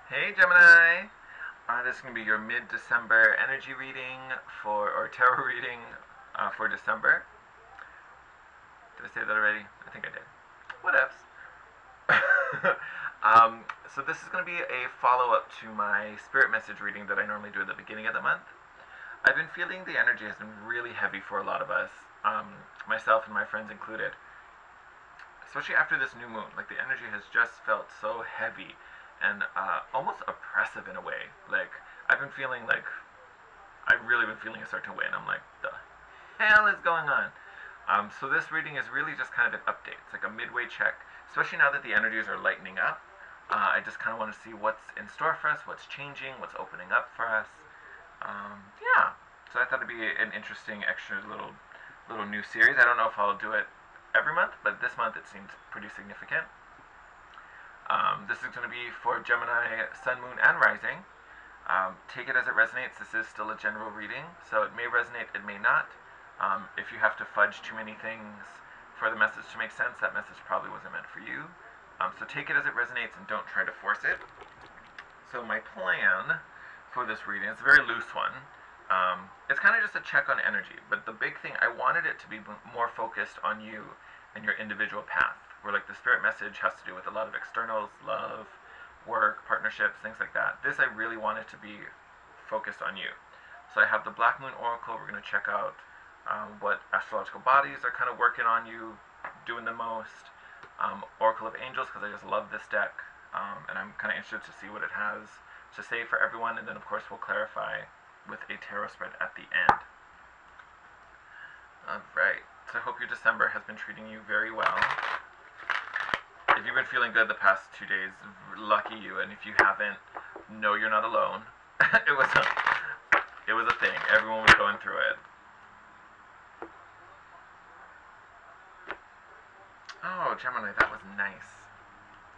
Hey Gemini! This is going to be your mid-December energy reading or tarot reading for December. Did I say that already? I think I did. What ifs? So this is going to be a follow-up to my spirit message reading that I normally do at the beginning of the month. I've been feeling the energy has been really heavy for a lot of us, myself and my friends included. Especially after this new moon, like the energy has just felt so heavy and almost oppressive in a way. Like I've been feeling like I've really been feeling a certain way, and I'm like, the hell is going on? So this reading is really just kind of an update. It's like a midway check, especially now that the energies are lightening up. I just kind of want to see what's in store for us, what's changing, what's opening up for us. Yeah. So I thought it'd be an interesting extra little new series. I don't know if I'll do it every month, but this month it seems pretty significant. This is going to be for Gemini, Sun, Moon, and Rising. Take it as it resonates. This is still a general reading, so it may resonate, it may not. If you have to fudge too many things for the message to make sense, that message probably wasn't meant for you. So take it as it resonates and don't try to force it. So my plan for this reading, it's a very loose one. It's kind of just a check on energy, but the big thing, I wanted it to be more focused on you and your individual path, where like the spirit message has to do with a lot of externals, love, work, partnerships, things like that. This I really wanted to be focused on you. So I have the Black Moon Oracle. We're going to check out what astrological bodies are kind of working on you, doing the most. Oracle of Angels, because I just love this deck, and I'm kind of interested to see what it has to say for everyone, and then of course we'll clarify with a tarot spread at the end. Alright, so I hope your December has been treating you very well. If you've been feeling good the past 2 days, lucky you, and if you haven't, no, you're not alone. it was a thing. Everyone was going through it. Oh, Gemini, that was nice.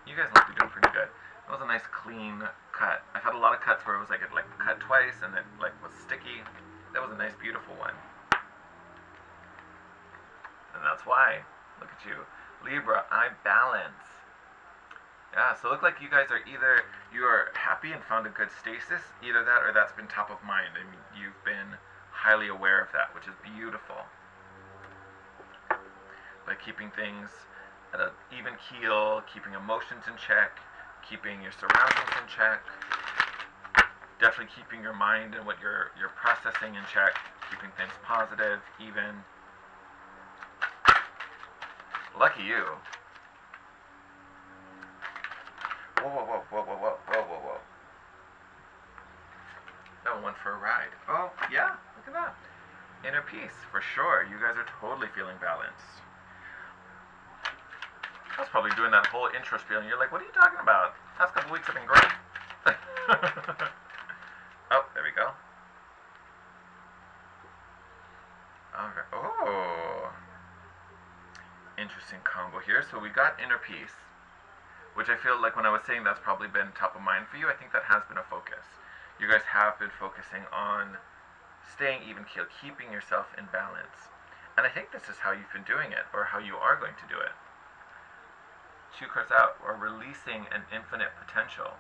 You guys must be doing pretty good. That was a nice clean cut. I've had a lot of cuts where it was like it cut twice and it was sticky. That was a nice, beautiful one. And that's why. Look at you. Libra, I balance. Yeah, so it look like you guys are either you are happy and found a good stasis, either that or that's been top of mind and you've been highly aware of that, which is beautiful. By keeping things at an even keel, keeping emotions in check, keeping your surroundings in check, definitely keeping your mind and what you're processing in check, keeping things positive, even. Lucky you. Whoa, whoa, whoa, whoa, whoa, whoa, whoa, whoa, whoa. That one went for a ride. Oh, yeah, look at that. Inner peace, for sure. You guys are totally feeling balanced. I was probably doing that whole intro spiel, and you're like, what are you talking about? The past couple weeks have been great. Oh, there we go. Alright. Oh. Interesting combo here. So we got inner peace, which I feel like when I was saying that's probably been top of mind for you, I think that has been a focus. You guys have been focusing on staying even keel, keeping yourself in balance. And I think this is how you've been doing it, or how you are going to do it. 2 cards out, or releasing an infinite potential.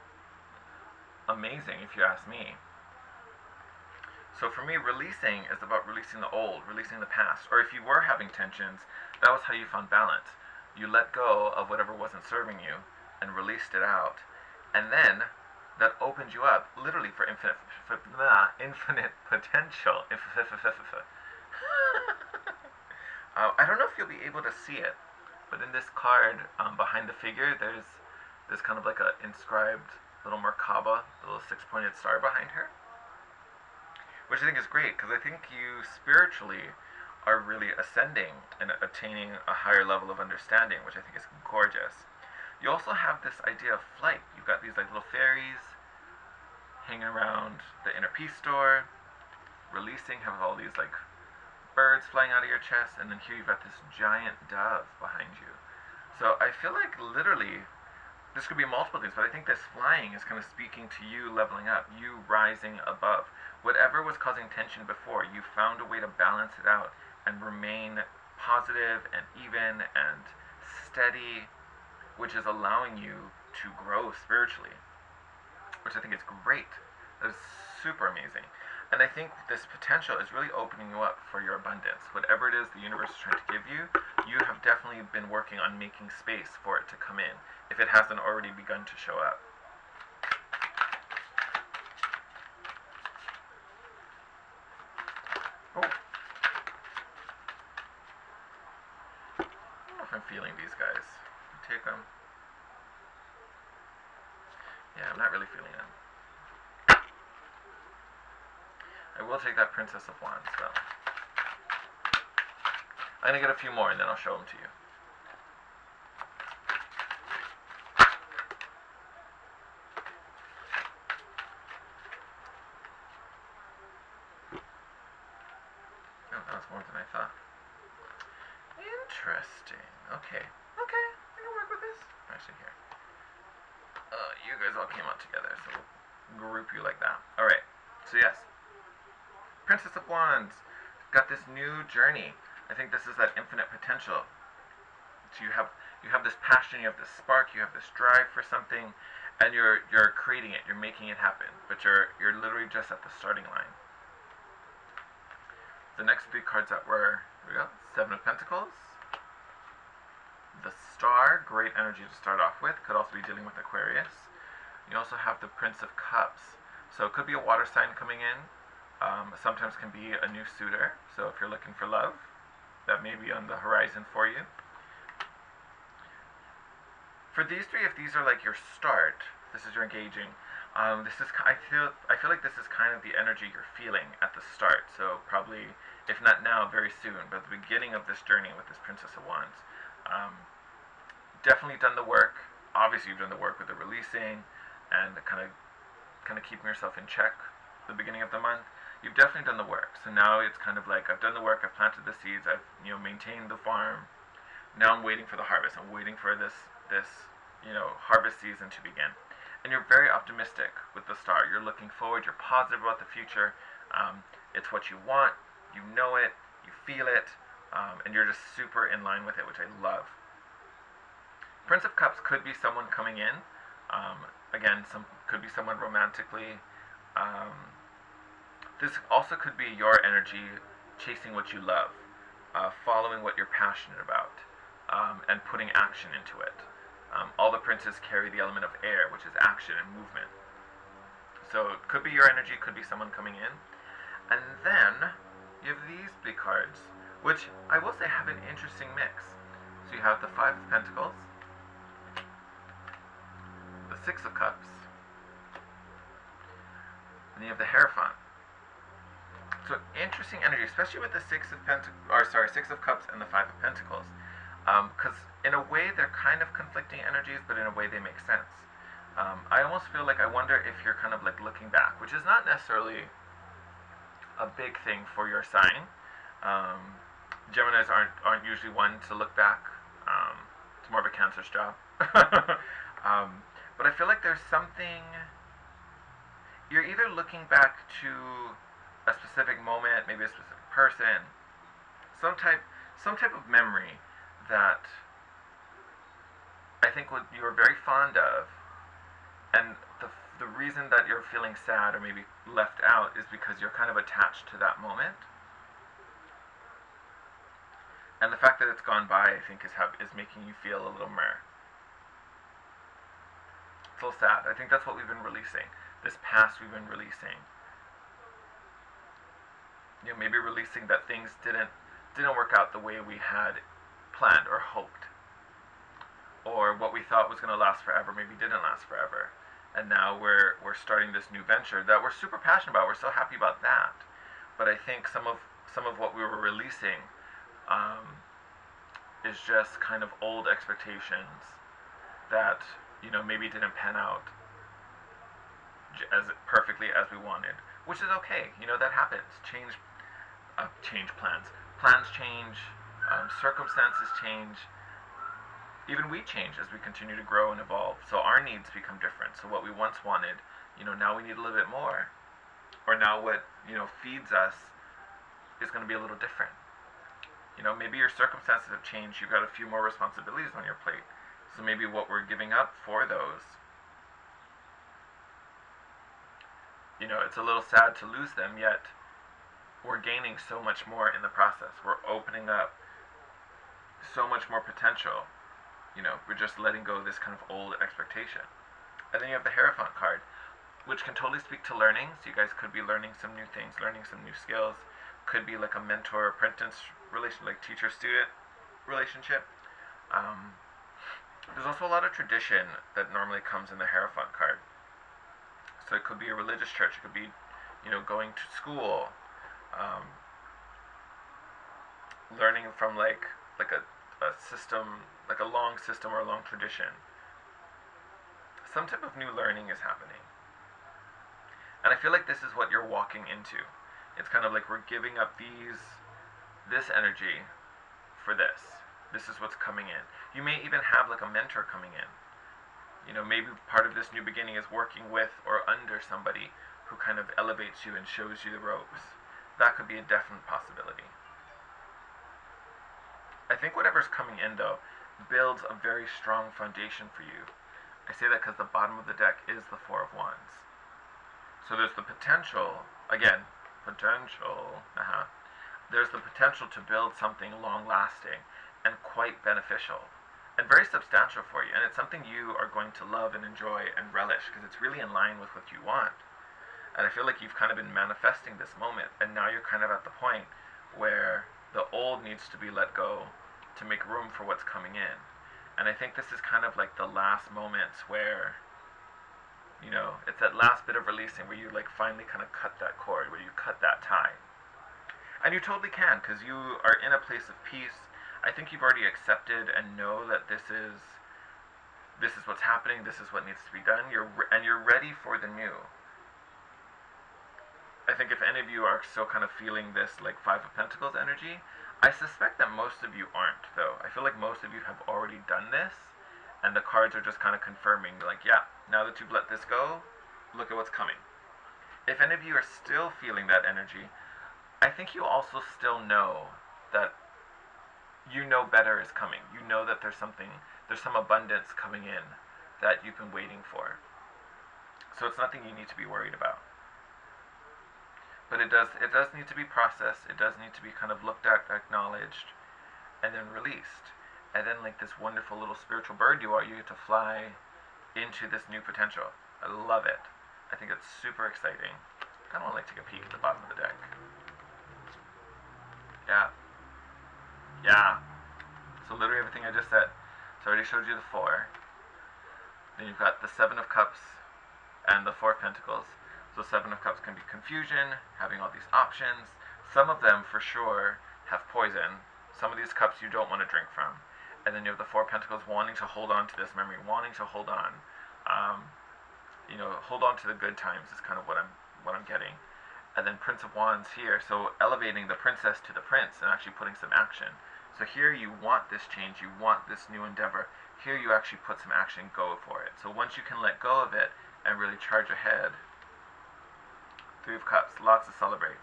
Amazing, if you ask me. So for me, releasing is about releasing the old, releasing the past. Or if you were having tensions, that was how you found balance. You let go of whatever wasn't serving you and released it out. And then that opened you up, literally, for infinite potential. I don't know if you'll be able to see it, but in this card, behind the figure, there's kind of like a inscribed little Merkaba, little 6-pointed star behind her, which I think is great, because I think you spiritually are really ascending and attaining a higher level of understanding, which I think is gorgeous. You also have this idea of flight. You've got these like little fairies hanging around the inner peace door, releasing, have all these like birds flying out of your chest, and then here you've got this giant dove behind you. So I feel like literally this could be multiple things, but I think this flying is kind of speaking to you leveling up, you rising above. Whatever was causing tension before, you found a way to balance it out and remain positive and even and steady, which is allowing you to grow spiritually. which I think is great. That is super amazing. And I think this potential is really opening you up for your abundance. Whatever it is the universe is trying to give you, you have definitely been working on making space for it to come in, if it hasn't already begun to show up. Oh. I don't know if I'm feeling these guys. Take them. Yeah, I'm not really feeling them. I will take that Princess of Wands, though. I'm going to get a few more, and then I'll show them to you. Oh, that was more than I thought. Interesting. Okay. Okay, I can work with this. Actually, here. You guys all came out together, so we'll group you like that. Alright, so yes. Princess of Wands got this new journey. I think this is that infinite potential. So you have this passion, you have this spark, you have this drive for something, and you're creating it, you're making it happen, but you're literally just at the starting line. The next three cards that were, here we go, Seven of Pentacles, the Star, great energy to start off with, could also be dealing with Aquarius. You also have the Prince of Cups, so it could be a water sign coming in, sometimes can be a new suitor, so if you're looking for love, that may be on the horizon for you. For these three, if these are like your start, this is your engaging, I feel like this is kind of the energy you're feeling at the start, so probably, if not now, very soon, but at the beginning of this journey with this Princess of Wands. Definitely done the work. Obviously you've done the work with the releasing and kind of keeping yourself in check at the beginning of the month. You've definitely done the work. So now it's kind of like, I've done the work, I've planted the seeds, I've maintained the farm. Now I'm waiting for the harvest. I'm waiting for this harvest season to begin. And you're very optimistic with the Star. You're looking forward, you're positive about the future. It's what you want, you know it, you feel it, and you're just super in line with it, which I love. Prince of Cups could be someone coming in. Again, could be someone romantically. This also could be your energy chasing what you love, following what you're passionate about, and putting action into it. All the princes carry the element of air, which is action and movement. So it could be your energy, could be someone coming in. And then you have these three cards, which I will say have an interesting mix. So you have the Five of Pentacles, the Six of Cups, and you have the Hierophant. So interesting energy, especially with the Six of Cups and the Five of Pentacles, because in a way they're kind of conflicting energies, but in a way they make sense. I almost feel like I wonder if you're kind of like looking back, which is not necessarily a big thing for your sign. Geminis aren't usually one to look back. It's more of a Cancer's job. But I feel like there's something, you're either looking back to a specific moment, maybe a specific person, some type of memory that I think what you were very fond of, and the reason that you're feeling sad or maybe left out is because you're kind of attached to that moment. And the fact that it's gone by, I think, is making you feel a little meh. It's a little sad. I think that's what we've been releasing. This past we've been releasing. Maybe releasing that things didn't work out the way we had planned or hoped. Or what we thought was going to last forever maybe didn't last forever. And now we're starting this new venture that we're super passionate about. We're so happy about that. But I think some of what we were releasing is just kind of old expectations that maybe didn't pan out as perfectly as we wanted, which is okay. That happens. Change plans. Plans change. Circumstances change. Even we change as we continue to grow and evolve. So our needs become different. So what we once wanted, now we need a little bit more. Or now what, feeds us is going to be a little different. Maybe your circumstances have changed. You've got a few more responsibilities on your plate. So maybe what we're giving up for those it's a little sad to lose them, yet we're gaining so much more in the process. We're opening up so much more potential. We're just letting go of this kind of old expectation. And then you have the Hierophant card, which can totally speak to learning. So you guys could be learning some new things, learning some new skills. Could be like a mentor-apprentice relation, like teacher-student relationship. There's also a lot of tradition that normally comes in the Hierophant card. So it could be a religious church. It could be, going to school, learning from like a system, like a long system or a long tradition. Some type of new learning is happening. And I feel like this is what you're walking into. It's kind of like we're giving up this energy for this. This is what's coming in. You may even have like a mentor coming in. Maybe part of this new beginning is working with or under somebody who kind of elevates you and shows you the ropes. That could be a definite possibility. I think whatever's coming in, though, builds a very strong foundation for you. I say that because the bottom of the deck is the Four of Wands. So there's the potential, again, there's the potential to build something long-lasting and quite beneficial and very substantial for you. And it's something you are going to love and enjoy and relish because it's really in line with what you want. And I feel like you've kind of been manifesting this moment, and now you're kind of at the point where the old needs to be let go to make room for what's coming in. And I think this is kind of like the last moments where, it's that last bit of releasing where you like finally kind of cut that cord, where you cut that tie. And you totally can, because you are in a place of peace. I think you've already accepted and know that this is what's happening, this is what needs to be done, you're ready for the new. I think if any of you are still kind of feeling this like Five of Pentacles energy, I suspect that most of you aren't, though. I feel like most of you have already done this, and the cards are just kind of confirming, like, yeah, now that you've let this go, look at what's coming. If any of you are still feeling that energy, I think you also still know that better is coming. You know that there's some abundance coming in that you've been waiting for. So it's nothing you need to be worried about. But it does need to be processed. It does need to be kind of looked at, acknowledged, and then released. And then like this wonderful little spiritual bird you are, you get to fly into this new potential. I love it. I think it's super exciting. I kind of want to take a peek at the bottom of the deck. Yeah. So literally everything I just said. So I already showed you the Four. Then you've got the Seven of Cups and the Four of Pentacles. So Seven of Cups can be confusion, having all these options. Some of them, for sure, have poison. Some of these cups you don't want to drink from. And then you have the Four of Pentacles wanting to hold on to this memory, wanting to hold on. Hold on to the good times is kind of what I'm getting. And then Prince of Wands here, so elevating the princess to the prince and actually putting some action. So here you want this change, you want this new endeavor. Here you actually put some action, go for it. So once you can let go of it and really charge ahead, Three of Cups, lots to celebrate.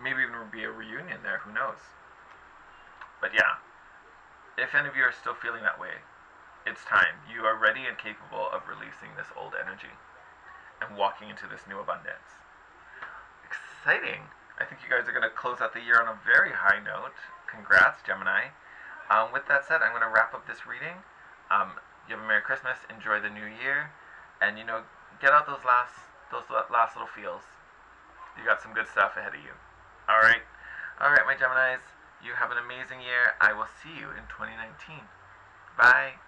Maybe even be a reunion there, who knows. But yeah, if any of you are still feeling that way, it's time. You are ready and capable of releasing this old energy and walking into this new abundance. Exciting. I think you guys are going to close out the year on a very high note. Congrats, Gemini. With that said, I'm going to wrap up this reading. You have a Merry Christmas, enjoy the new year, and get out those last little feels. You got some good stuff ahead of you. Alright, my Geminis, you have an amazing year. I will see you in 2019. Bye.